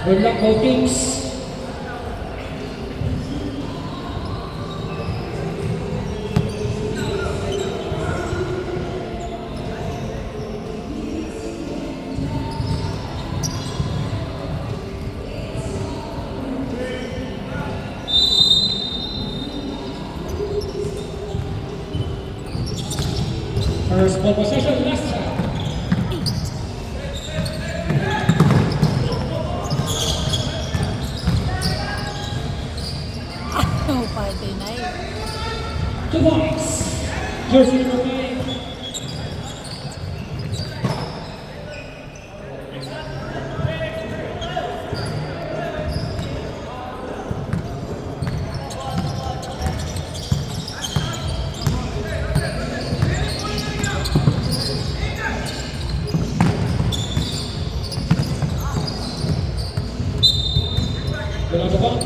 Good luck, both teams. First ball possession, last shot. Oh, party night. 2 points. Jersey number 5. Good on the box.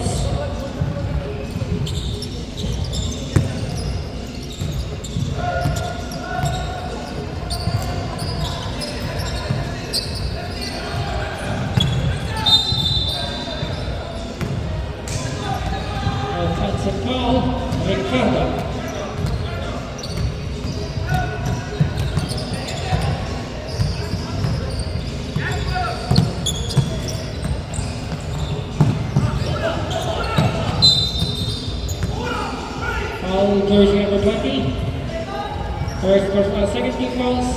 Offensive foul, Ricardo. Foul, jersey number 20. Second team fouls.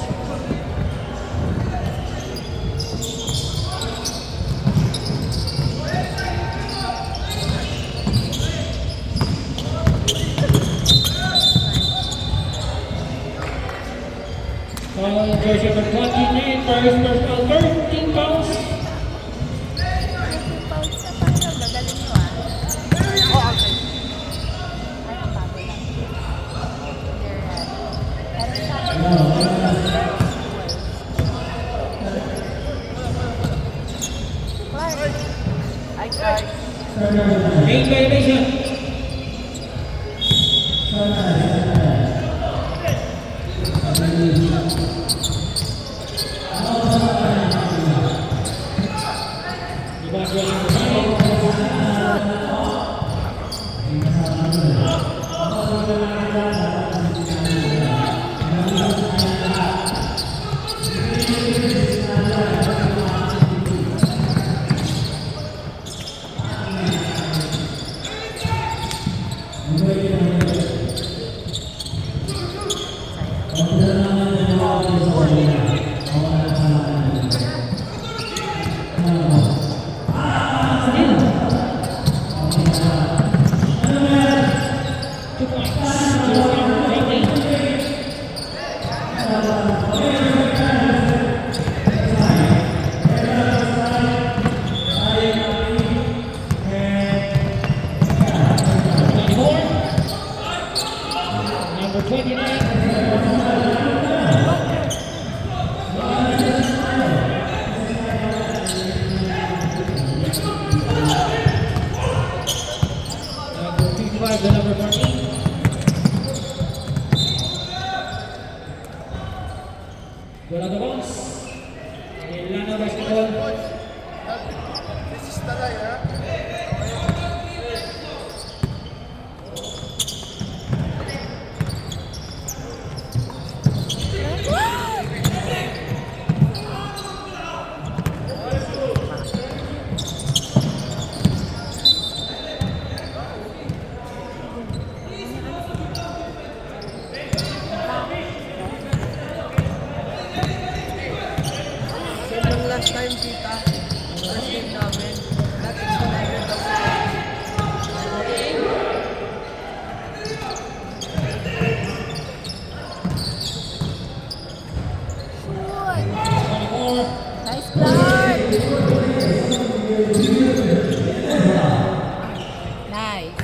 Foul, jersey number 29. First foul, 13 fouls. Pause na tayo. Magaling mo ah. Oh, okay. Ay, ang bago lang. Pero sabi ko, Clark. Ay, Clark. Eight violation. Number 29. Number 55 to number 14. Good on the bounce. Ilana basketball. Last time kita, last game namin, dati sinabi daw Nice, Clark. Nice.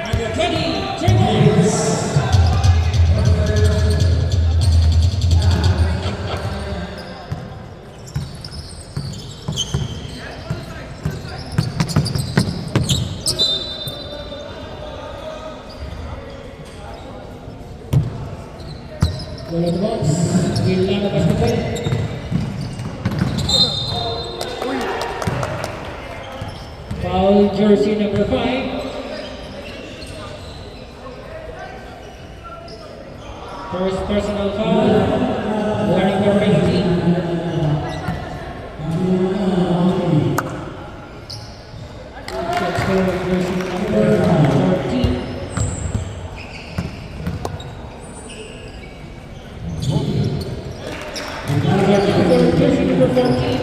Number 20, 10 points. jersey number 5. First personal foul, wearing number 18. Let's go with jersey number 14. Jersey number 14.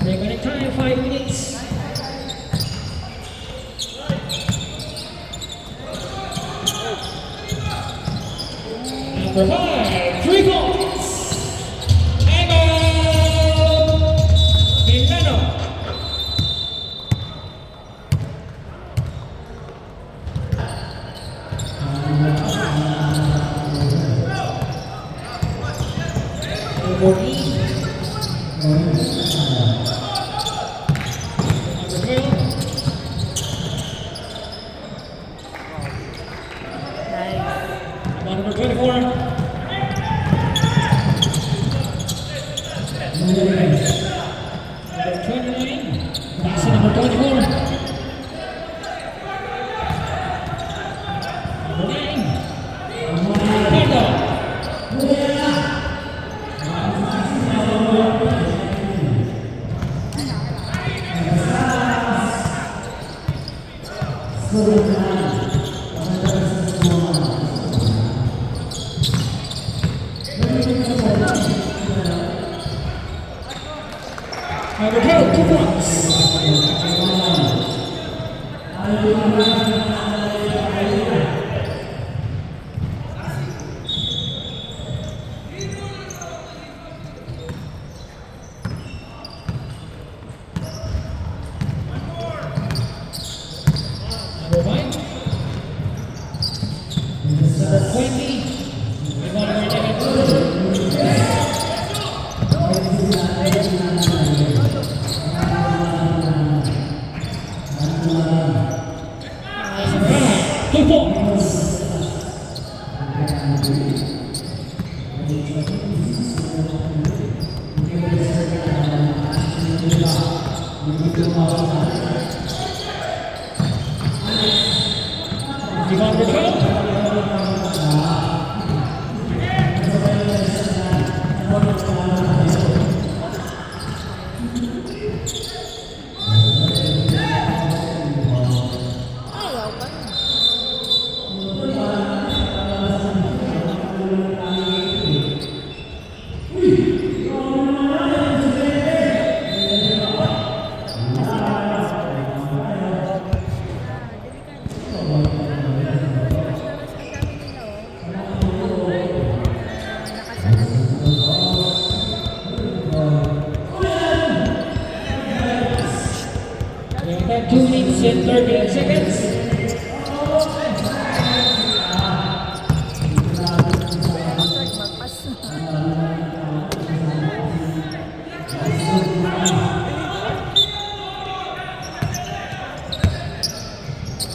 Remaining time, 5 minutes. Number 5, 3 points. Emma Milano. Number 8. Number 12. Nice. Number 24. Number 29. That's number 24. Number 9. Ricardo. Number 12, 2 points. Number 5. Number 20. We want to Two points. Devon Raquel. Ayaw pa rin. We have 2 minutes and 38 seconds.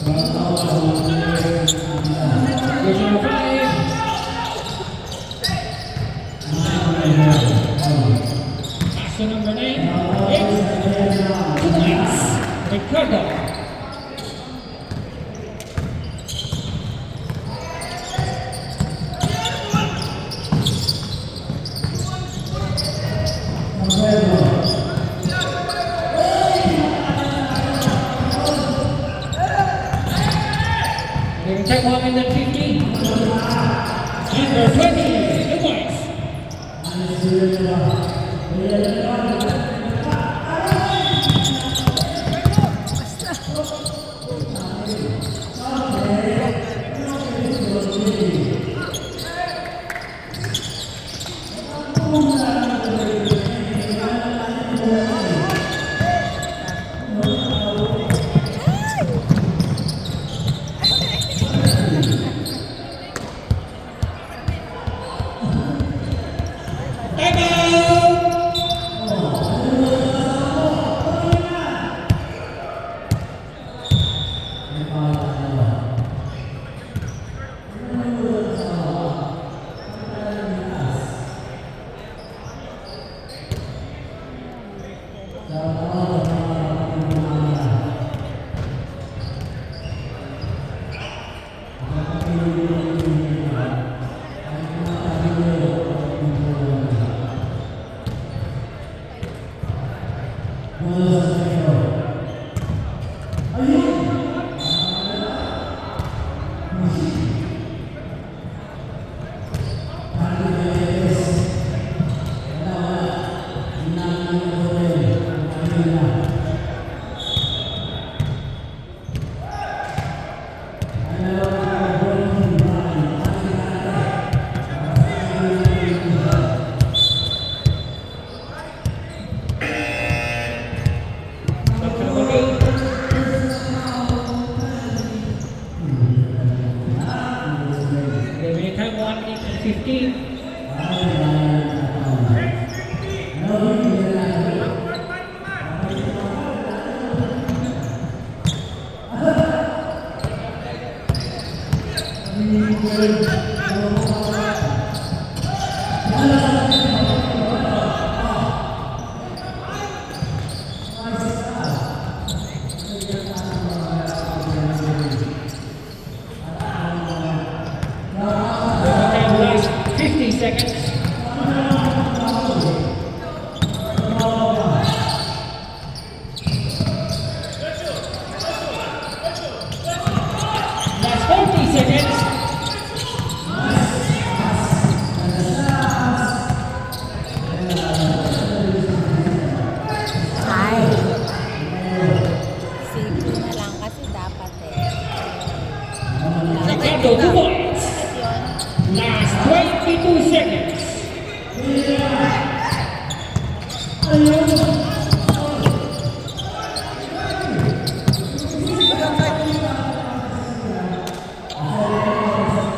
Magpas. Jersey number 5. Pass to number 9. 8. 2 points. Ricardo. They can take 1 minute 50. Number 20, 2 points. Timeout! 15. Overtime last 50 seconds. Last 40 seconds. Ay. Safety na lang kasi dapat eh. Chicago 2 points. Bakit yun? Last 22 seconds.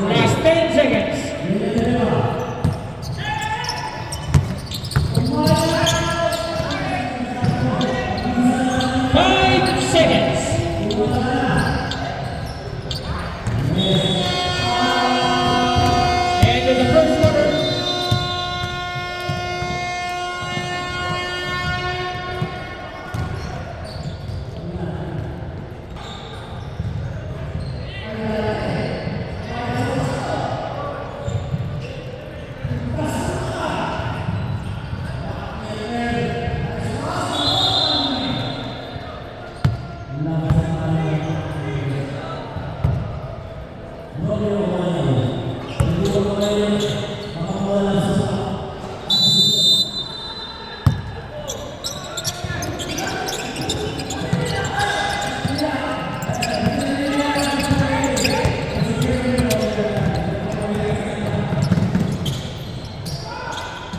Last 10 seconds. Five seconds. End of the first quarter.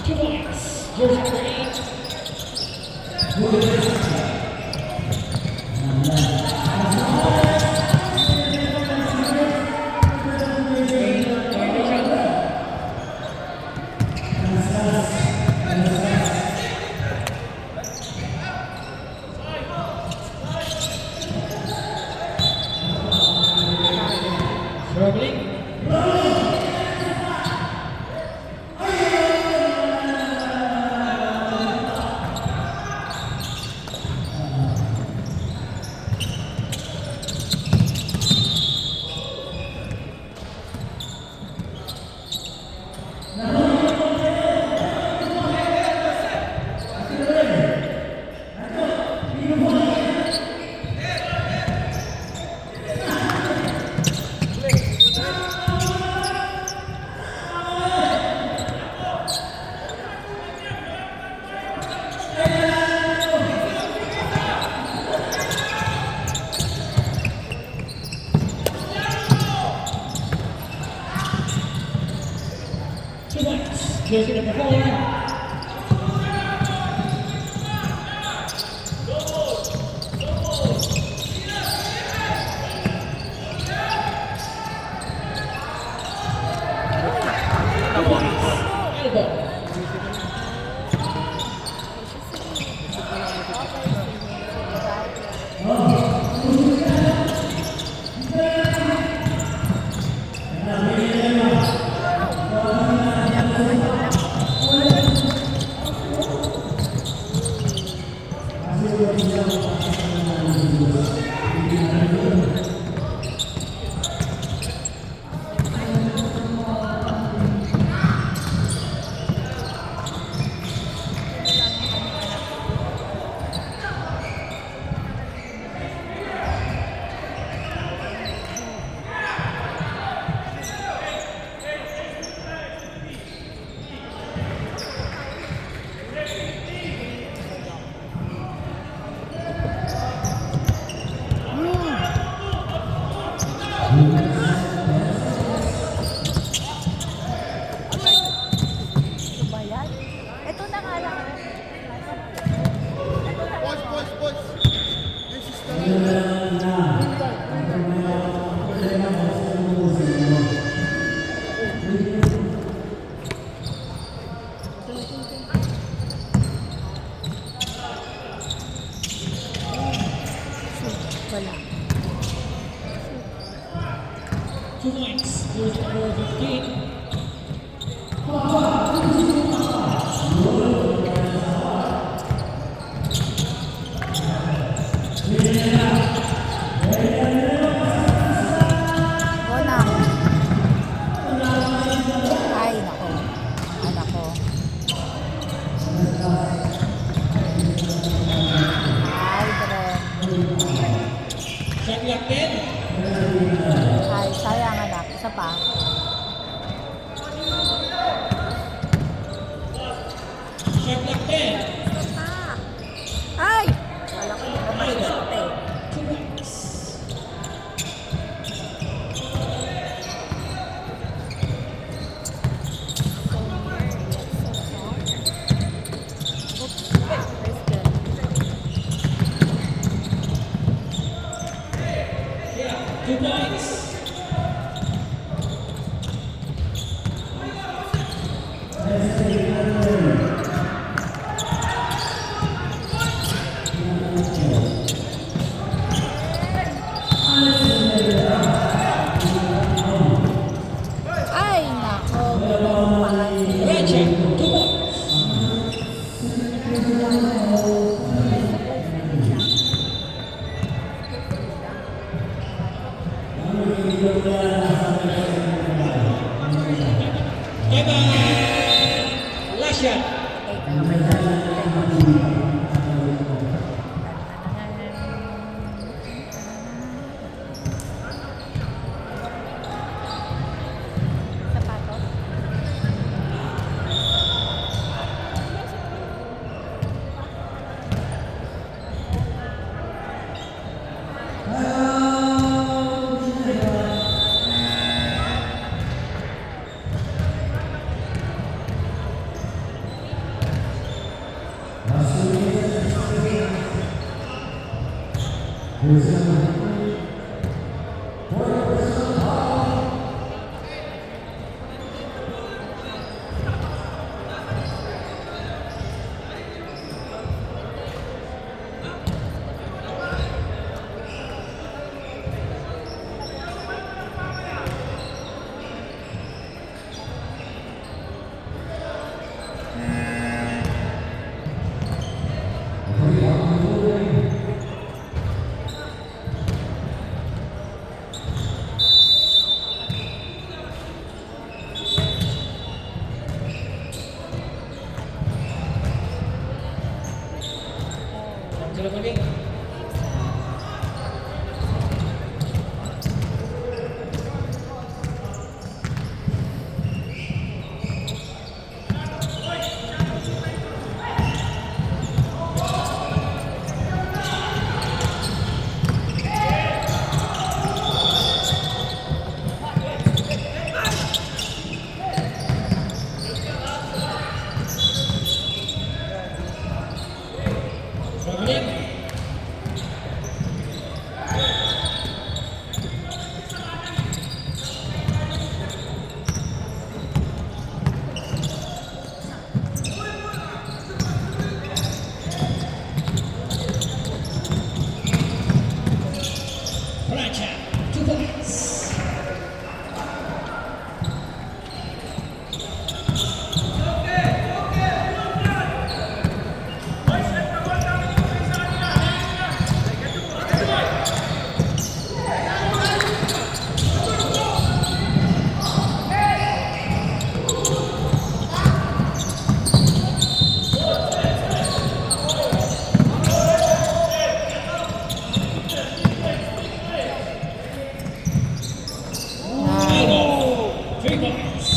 Two points. Jersey number 8. Struggling. Two points. Jersey number 4. Elbow. Number 15. Bonang. Ay, nako. Ay, nako. Ay, Dren. Shot clock 10. Ay, sayang anak. Isa pa. Shot clock 10. Isa pa. Ay! Wala ko hindi ko masisot eh. 2 points. Oops. Nice girl. Yeah, 2 points. Ay, nako. Ganun pa nga. Red check, 2 points. Bye-bye. Last shot. Sapatos. Sila balik. Balik. Raja, 2 points. Final, 3 points.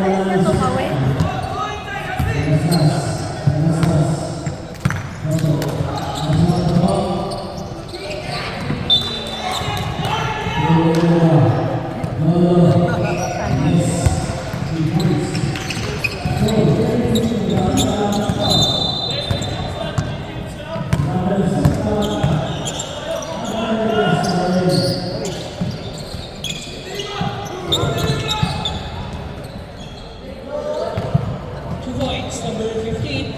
Ayun na tumawin. points, number 15.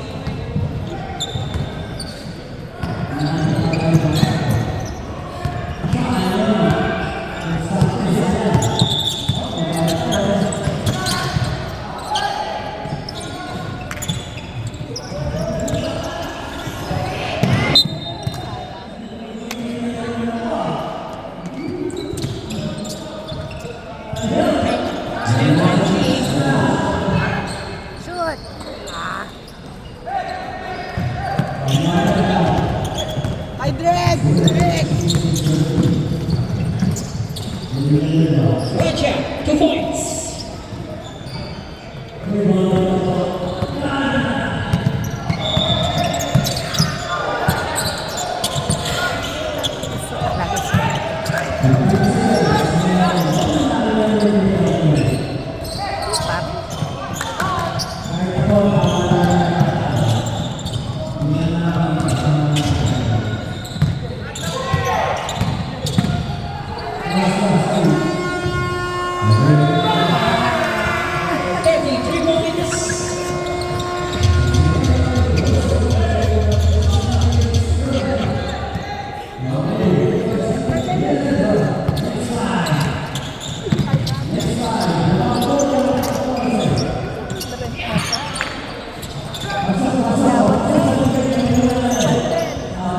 Stand by, G. Shoot! Ah, Ay, Dreg! Dreg! Gotcha, 2 points. lagi siya. Pap.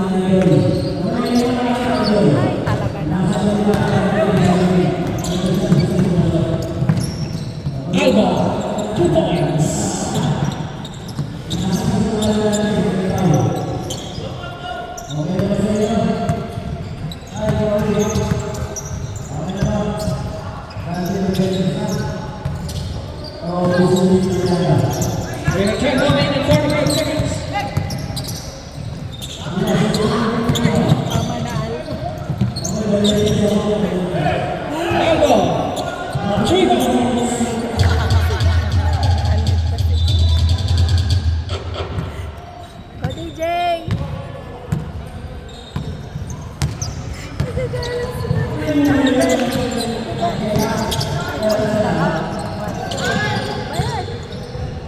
Three points. Ay, talaga naman. Alba, 2 points. We're gonna check 1 minute and 45 seconds. Alba, 3 points. Go DJ!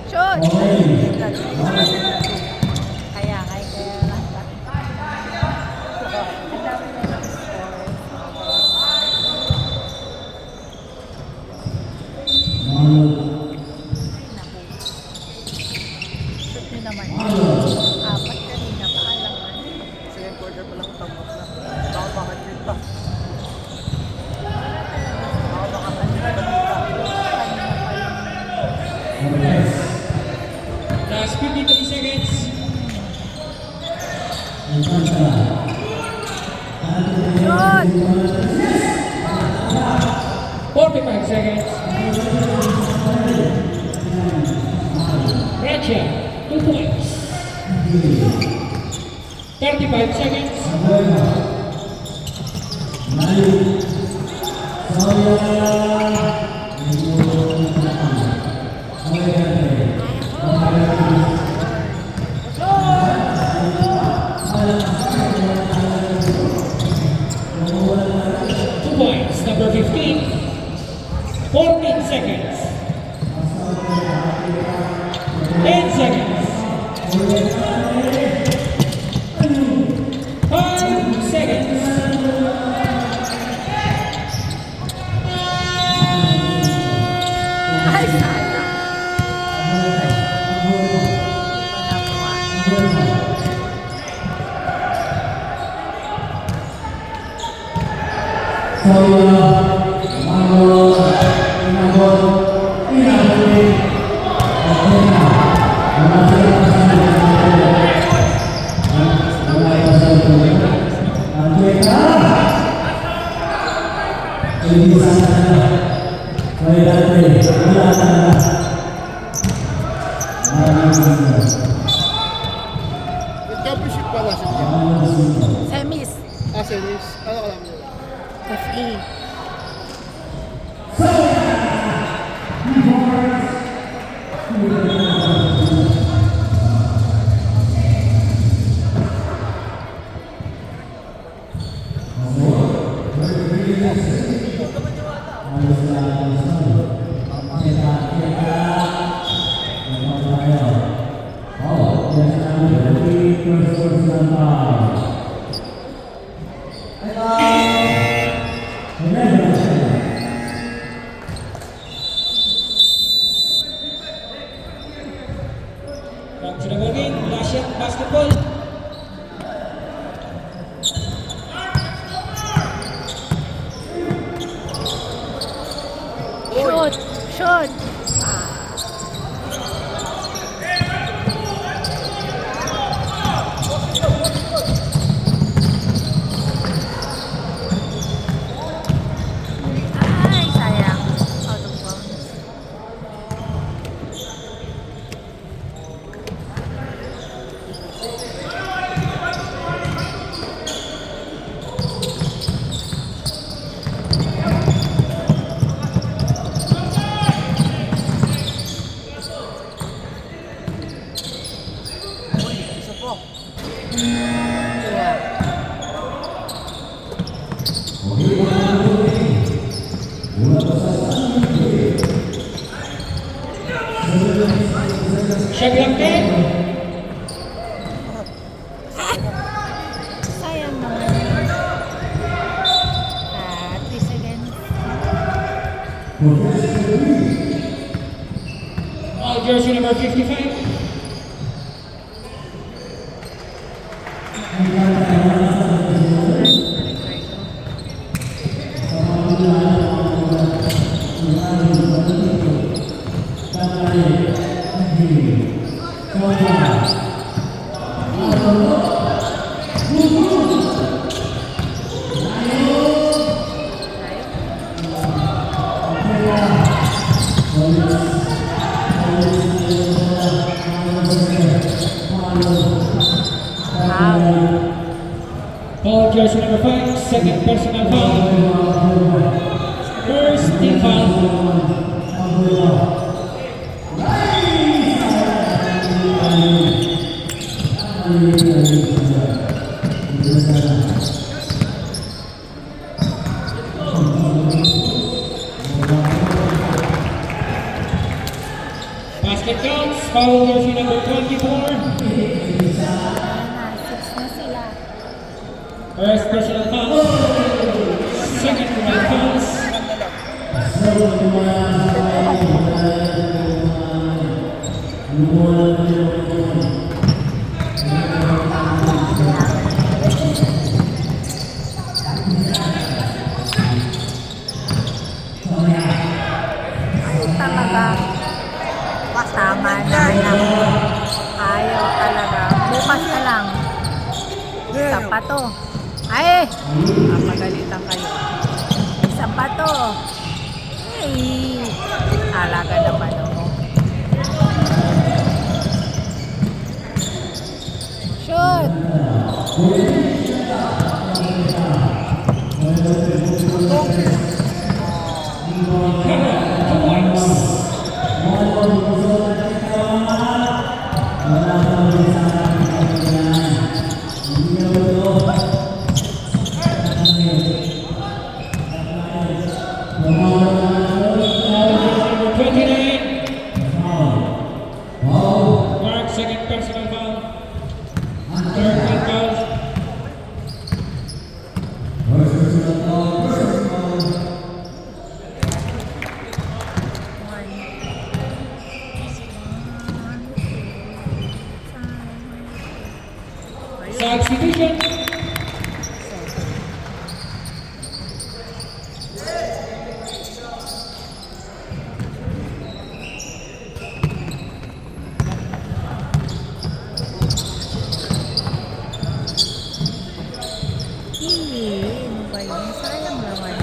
Shoot! Kaya lang. Ang dami na yung score. Shoot nyo naman. Apat kanina pa alam mo. Second quarter pa lang tapos na. Baka makakit pa. Baka makakit pa. Last 53 seconds. Shoot! 45 seconds. Gotcha, 2 points. 35 seconds. Two points, number 15. 14 seconds. 10 seconds. 5 seconds. Ay, sayang. Championship pala siya. Semis. Series. Ano ka lang yun? FE. Terima kasih. Back to the ballgame. Last shot, basketball. Shoot! Shoot! Ay, sayang. Out of bounds. Isa po. Yeah. Shot clock 10. Sayang naman. 3 seconds. All jersey number 55. All jersey number 5, second personal foul. First team foul. Basket counts, foul jersey number 24. Ayan na, 6 na sila. First personal foul. Second personal fouls. Ay, talaga. Tama na lang. Ayaw talaga. Bukas na lang. Isa pa to. Ay! Mapagalitan kayo. Isa pa to. Ay! Talaga naman ako. Shoot! Number 29. Mark, second personal foul. Third team foul. Substitution. Ano ba yun? Sayang naman.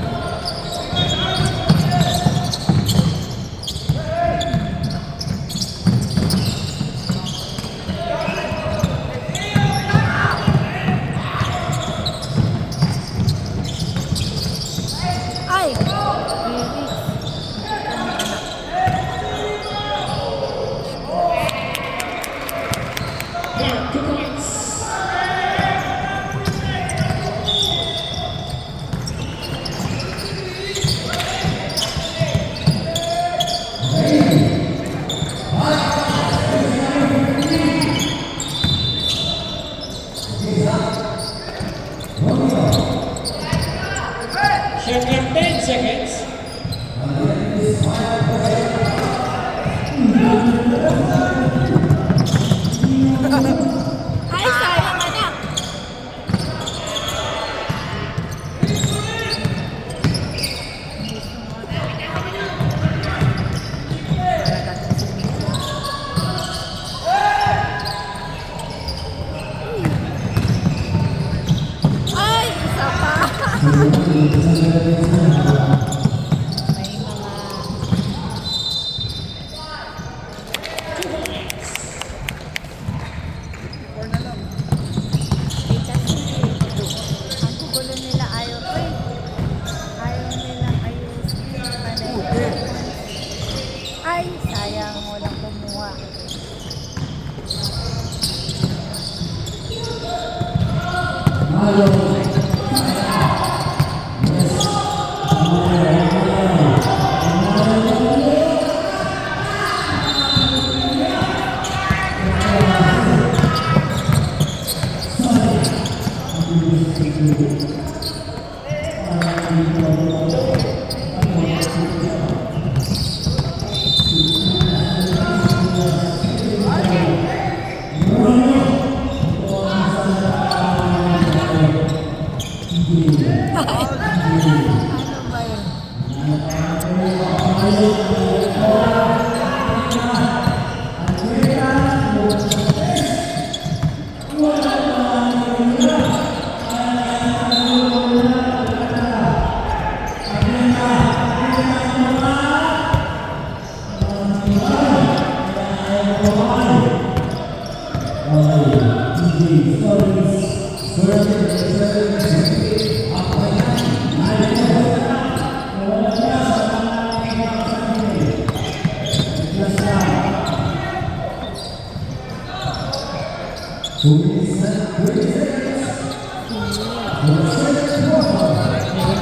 Ano ba yun?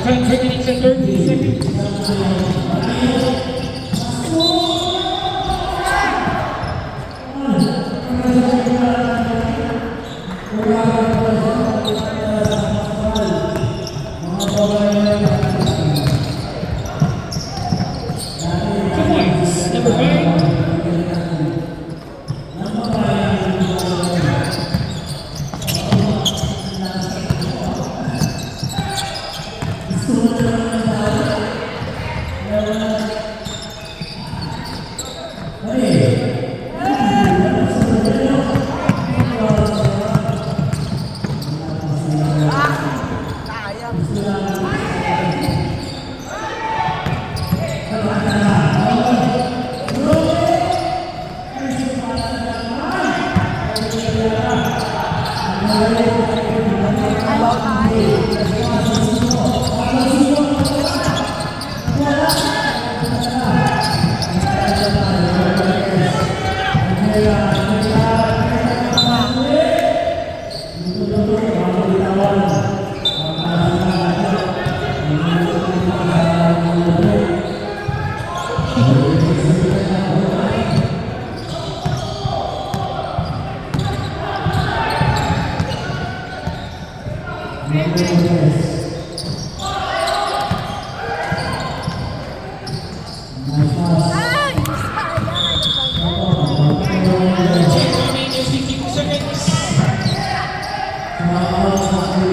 Time 3 minutes and 30 seconds. Two points. Number 5. Ay! Remaining 62 seconds.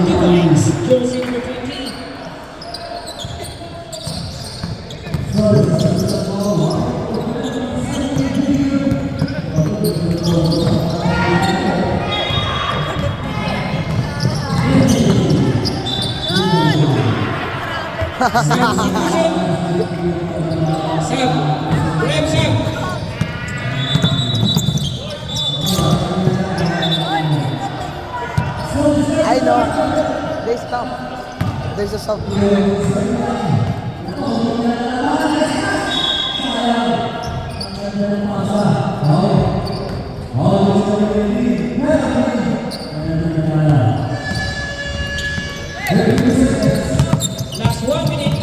2 points. Josie number 20. Sab. Grab Sab. I know. They stop. There's a stop. Last 1 minute.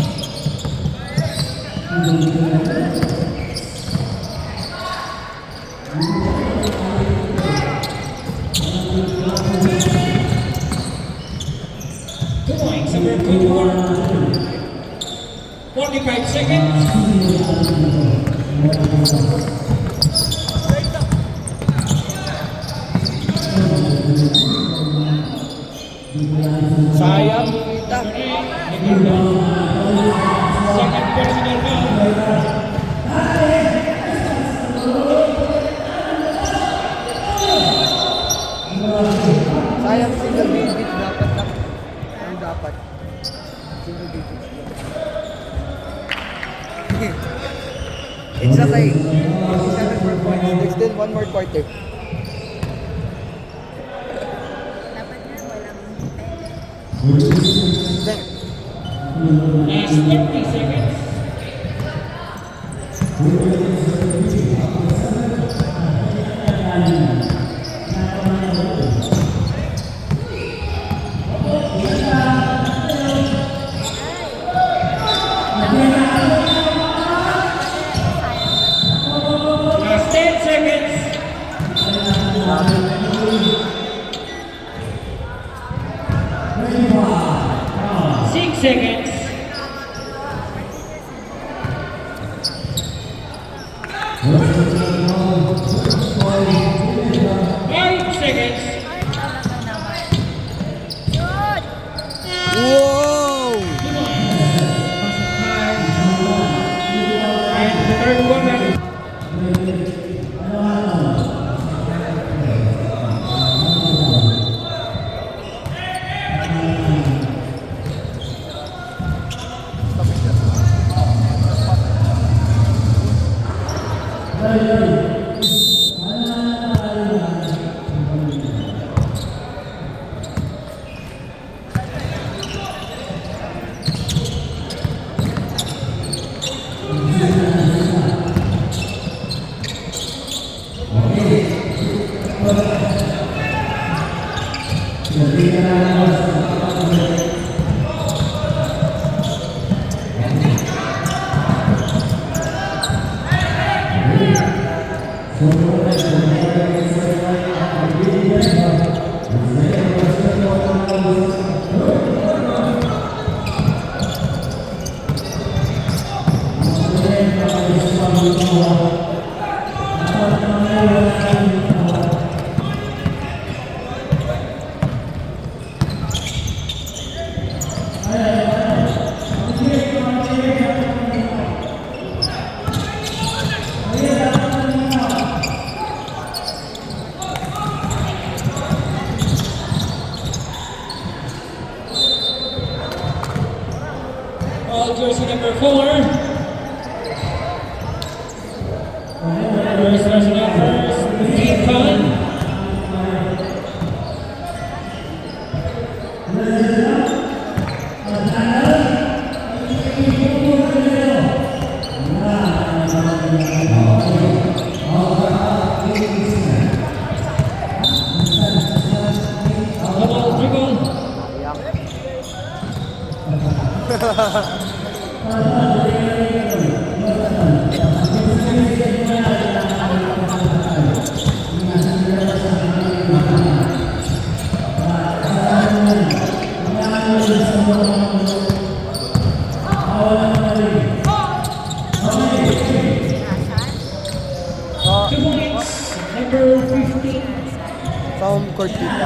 Two points. Number 24. 45 seconds. Sayang, kita. Second personal foul. Sayang single digit dapat lang. Ang dapat. Single digit. It's okay. 47 more points. There's still one more quarter. Dapat nga walang pen. Then, Last 30 seconds. Jersey number 4. First rushing out first, Deacon. Double dribble. Oh, 2 points, number 15. sa home court dito.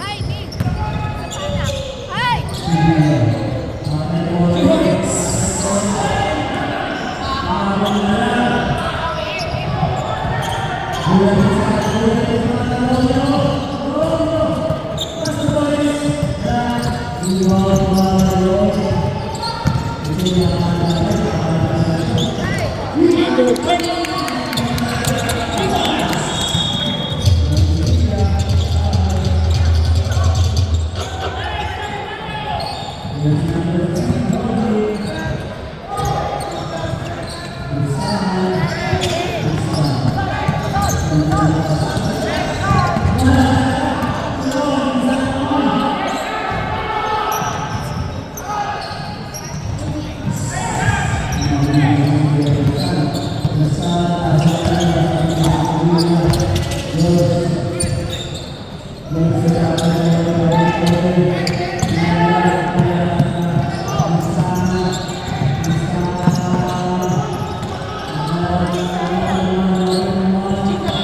Ay, Nick! Ay! 2 points. Number 20. 3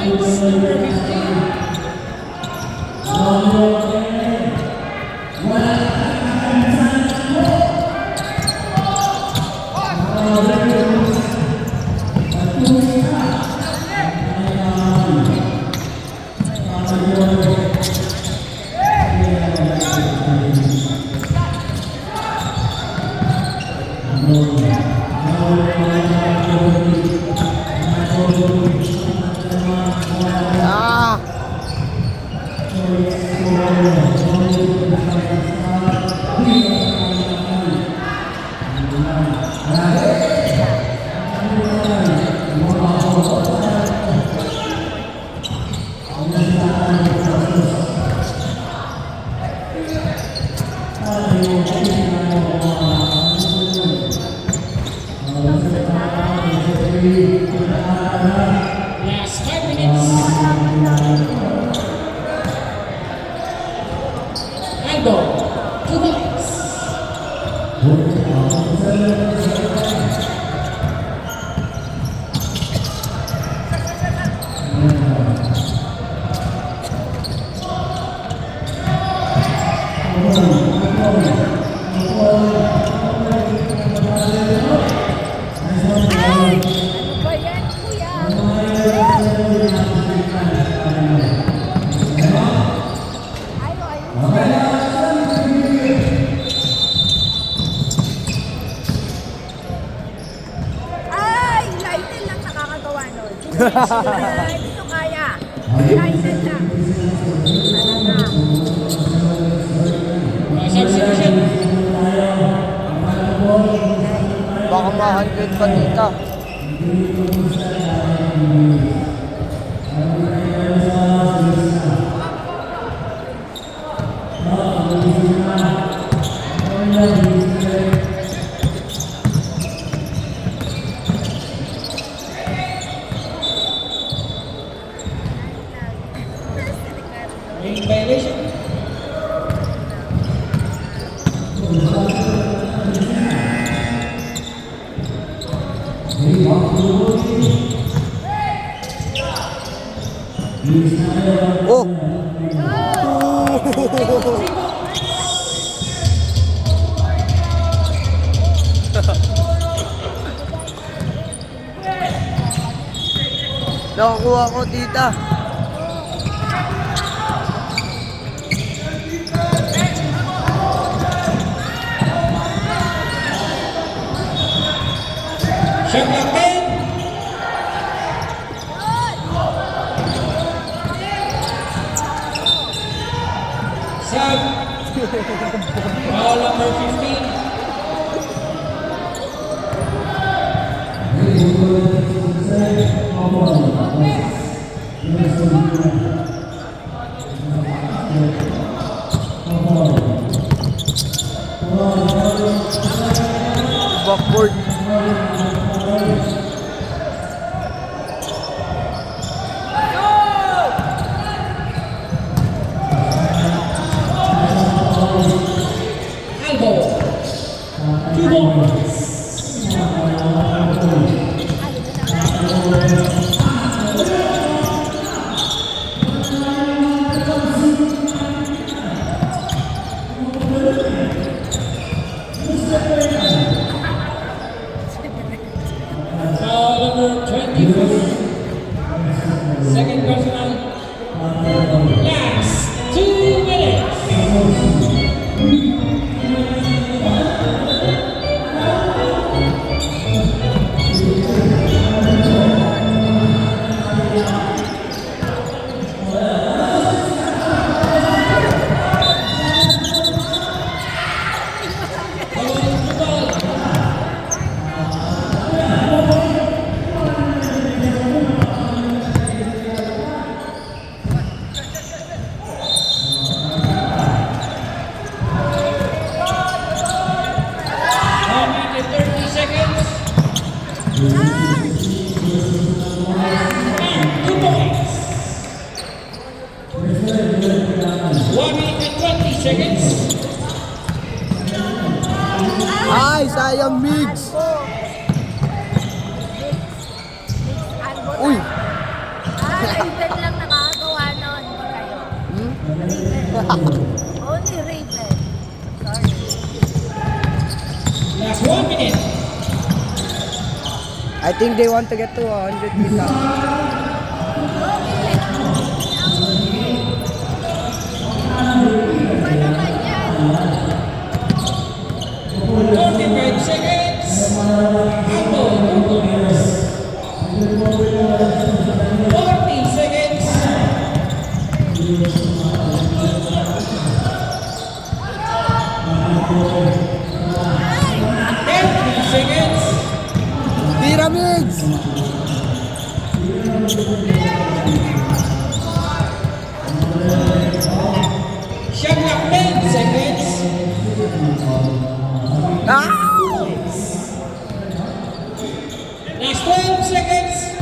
points. Number 15. Elbow. 2 points. Ay! Ano ba yan, kuya? Ayaw. Ay! Lighten lang nakakagawa nun. Hindi ko kaya. Lighten lang. Talaga. Substitution. Baka ma-100 pa tita. Ring violation. Oh! Nakakuha ko tita. Shot clock 10. Sub. Foul number 15. Backboard. Elbow. 2 points. Foul number 24. Second personal. Last 2 minutes. Ay, sayang mix. Uy. Raven lang nakakagawa nun. Hindi kayo. Raven. Only Raven. Sorry. Last 1 minute. I think they want to get to 100 tita. Iba naman yan. 45 seconds. Elbow, 2 points. 40 seconds. 10 seconds. Tira mix. Shot clock 10 seconds. Ah! Last 12 seconds.